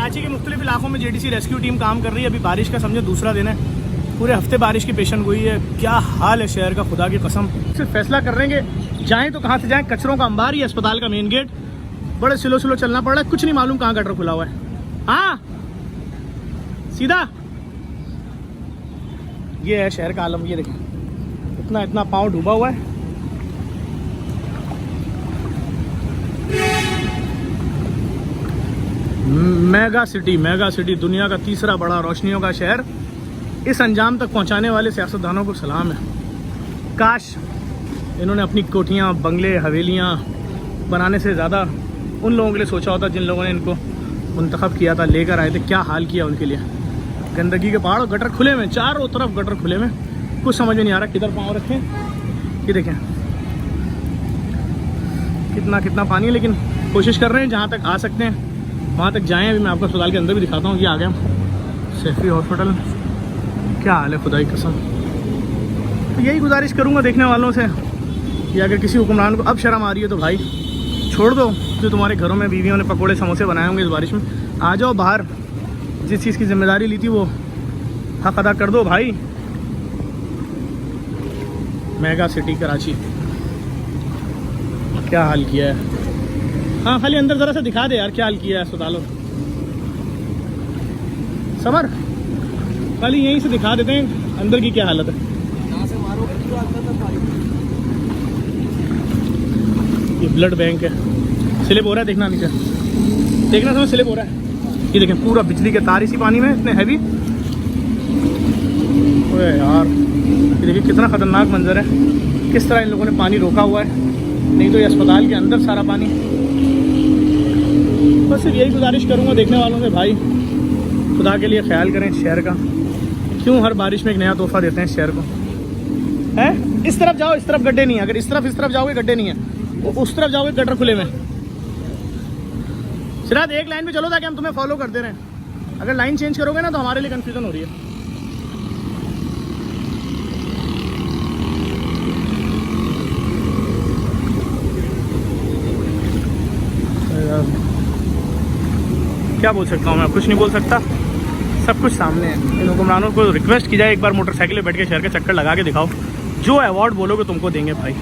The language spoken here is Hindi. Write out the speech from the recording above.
कराची के मुख्तलिफ इलाकों में जेडीसी रेस्क्यू टीम काम कर रही है। अभी बारिश का समझे दूसरा दिन है, पूरे हफ्ते बारिश की पेशन गोई है। क्या हाल है शहर का, खुदा की कसम। सिर्फ फैसला कर रहे हैं कि जाएँ तो कहाँ से जाएँ। कचरों का अंबार ही अस्पताल का मेन गेट, बड़े स्लो स्लो चलना पड़ रहा है, कुछ नहीं मालूम कहाँ गटर खुला हुआ है। हाँ सीधा ये है शहर का आलम। ये देखें इतना इतना पाँव डूबा हुआ है। मेगा सिटी दुनिया का तीसरा बड़ा रोशनियों का शहर। इस अंजाम तक पहुंचाने वाले सियासतदानों को सलाम है। काश इन्होंने अपनी कोठियां, बंगले, हवेलियां बनाने से ज़्यादा उन लोगों के लिए सोचा होता जिन लोगों ने इनको मुंतखब किया था, लेकर आए थे। क्या हाल किया उनके लिए। गंदगी के पहाड़, गटर खुले में, चारों तरफ गटर खुले में, कुछ समझ में नहीं आ रहा किधर पाँव रखें। ये देखें कितना कितना पानी है, लेकिन कोशिश कर रहे हैं जहाँ तक आ सकते हैं वहाँ तक जाएं। अभी मैं आपको अस्पताल के अंदर भी दिखाता हूँ। ये आ गया सैफी हॉस्पिटल। क्या हाल है खुदा की कसम। तो यही गुजारिश करूँगा देखने वालों से कि अगर किसी हुक्मरान को अब शर्म आ रही है तो भाई छोड़ दो। जो तुम्हारे घरों में बीवियों ने पकोड़े समोसे बनाए होंगे इस बारिश में, आ जाओ बाहर। जिस चीज़ की जिम्मेदारी ली थी वो हक अदा कर दो भाई। मेगा सिटी कराची, क्या हाल किया है। हाँ खाली अंदर ज़रा सा दिखा दे यार, क्या हाल किया है अस्पतालों। समर खाली यहीं से दिखा देते हैं अंदर की क्या हालत है। ये ब्लड बैंक है, स्लिप हो रहा है, देखना नीचे, देखना समझ स्लिप हो रहा है। ये देखें पूरा बिजली के तार इसी पानी में, इतने हैवी। ओए यार ये देखिए कितना ख़तरनाक मंजर है। किस तरह इन लोगों ने पानी रोका हुआ है, नहीं तो ये अस्पताल के अंदर सारा पानी। बस सिर्फ यही गुजारिश करूँगा देखने वालों से, भाई खुदा के लिए ख्याल करें शहर का। क्यों हर बारिश में एक नया तोहफा देते हैं शहर को। है इस तरफ जाओ, इस तरफ गड्ढे नहीं है। अगर इस तरफ जाओगे गड्ढे नहीं है, उस तरफ जाओगे गटर खुले में। सिराज एक लाइन पे चलो ताकि हम तुम्हें फॉलो करते रहें। अगर लाइन चेंज करोगे ना तो हमारे लिए कंफ्यूजन हो रही है। क्या बोल सकता हूँ मैं, कुछ नहीं बोल सकता, सब कुछ सामने है। इन हुक्मरानों को रिक्वेस्ट की जाए एक बार मोटरसाइकिल पे बैठ के शहर के चक्कर लगा के दिखाओ। जो अवार्ड बोलोगे तुमको देंगे भाई।